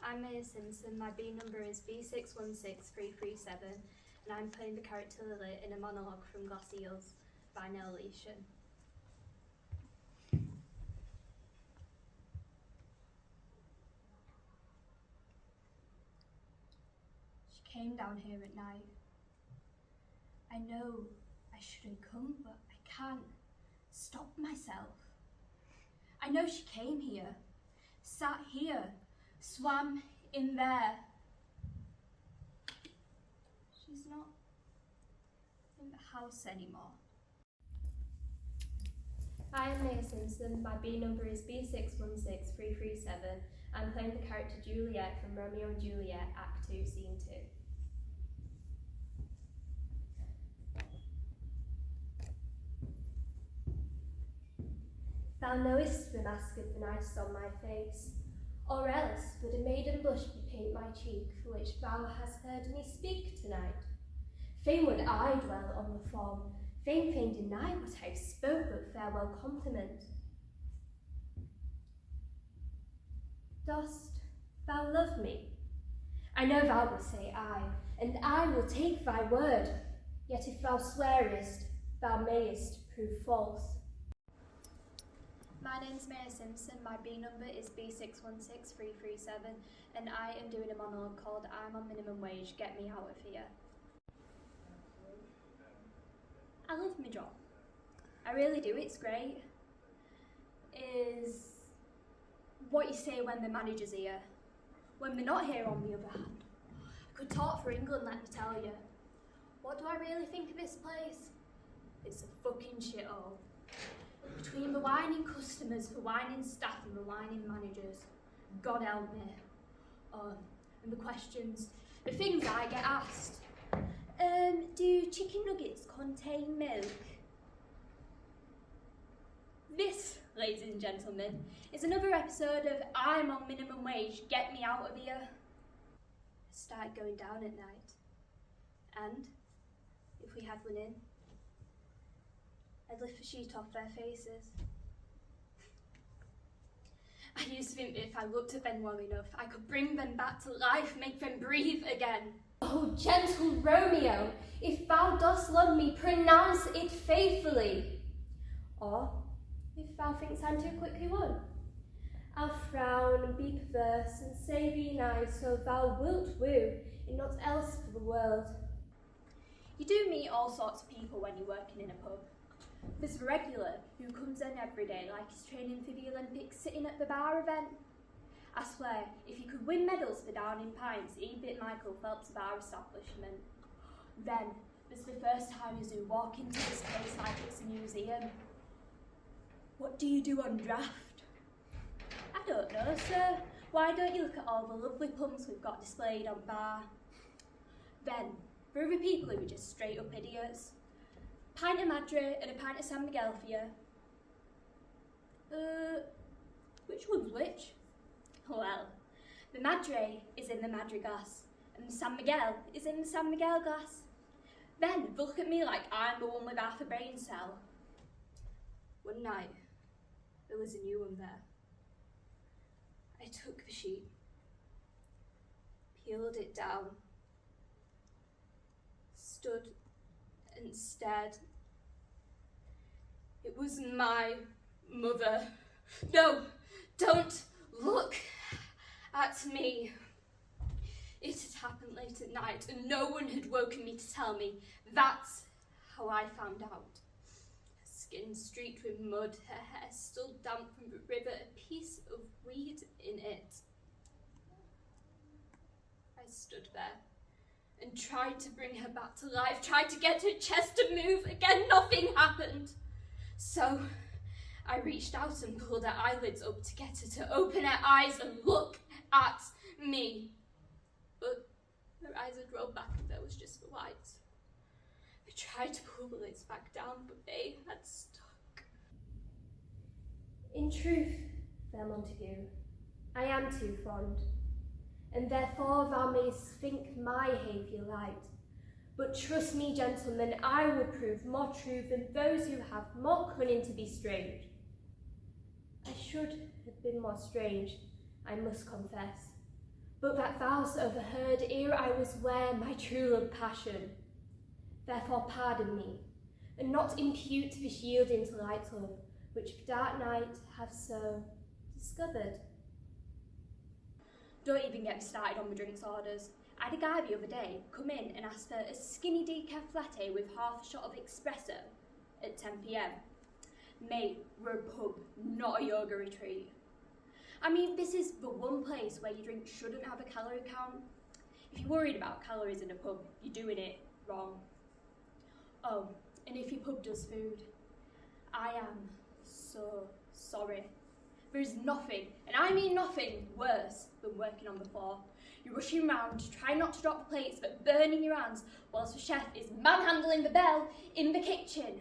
I'm Maya Simpson, my B number is B616337, and I'm playing the character Lily in a monologue from Glass Eels by Nell Leishon. She came down here at night. I know I shouldn't come, but I can't stop myself. I know she came here, sat here, swam in there. She's not in the house anymore. Hi, I'm Maya Simpson. My B number is B616337. I'm playing the character Juliet from Romeo and Juliet, Act 2, Scene 2. Thou knowest the mask of the night is on my face, or else would a maiden blush bepaint my cheek, for which thou hast heard me speak tonight. Fain would I dwell on the form, fain deny what I spoke but farewell compliment. Dost thou love me? I know thou wilt say aye, and I will take thy word, yet if thou swearest, thou mayest prove false. My name's Maya Simpson, my B number is B616337, and I am doing a monologue called I'm on minimum wage, get me out of here. I love my job. I really do, it's great. Is what you say when the manager's here. When they're not here, on the other hand. I could talk for England, let me tell you. What do I really think of this place? It's a fucking shithole. Between the whining customers, the whining staff and the whining managers, God help me. And the questions, the things I get asked. Do chicken nuggets contain milk? This, ladies and gentlemen, is another episode of I'm on minimum wage, get me out of here. I started going down at night, and if we had one in, I'd lift the sheet off their faces. I used to think that if I looked at them well enough, I could bring them back to life, make them breathe again. Oh, gentle Romeo, if thou dost love me, pronounce it faithfully. Or, if thou thinkst I'm too quickly won, I'll frown and be perverse and say thee nice, so thou wilt woo, and not else for the world. You do meet all sorts of people when you're working in a pub. There's the regular who comes in every day like he's training for the Olympics, sitting at the bar event. I swear, if you could win medals for down in pints, he'd beat Michael Phelps' bar establishment. Then, there's the first timers who walk into this place like it's a museum. What do you do on draft? I don't know, sir. Why don't you look at all the lovely pumps we've got displayed on bar? Then, there are the people who are just straight up idiots. Pint of Madre and a pint of San Miguel for you. Which one's which? Well, the Madre is in the Madre glass, and the San Miguel is in the San Miguel glass. Then they look at me like I'm the one with half a brain cell. One night, there was a new one there. I took the sheet, peeled it down, stood and stared. It was my mother. No, don't look at me. It had happened late at night and no one had woken me to tell me. That's how I found out. Her skin streaked with mud, her hair still damp from the river, a piece of weed in it. I stood there and tried to bring her back to life, tried to get her chest to move again. Nothing happened. So I reached out and pulled her eyelids up to get her to open her eyes and look at me. But her eyes had rolled back and there was just the whites. I tried to pull the lids back down, but they had stuck. In truth, fair Montague, I am too fond, and therefore thou mayst think my behaviour light. But trust me, gentlemen, I will prove more true than those who have more cunning to be strange. I should have been more strange, I must confess, but that thou'st overheard ere I was ware my true love passion. Therefore pardon me, and not impute this yielding to light love, which dark night hath so discovered. Don't even get me started on my drinks orders. I had a guy the other day come in and ask for a skinny decaf latte with half a shot of espresso at 10 p.m. Mate, we're a pub, not a yoga retreat. I mean, this is the one place where your drink shouldn't have a calorie count. If you're worried about calories in a pub, you're doing it wrong. Oh, and if your pub does food, I am so sorry. There is nothing, and I mean nothing, worse than working on the floor. You're rushing around, trying not to drop the plates, but burning your hands, whilst the chef is manhandling the bell in the kitchen.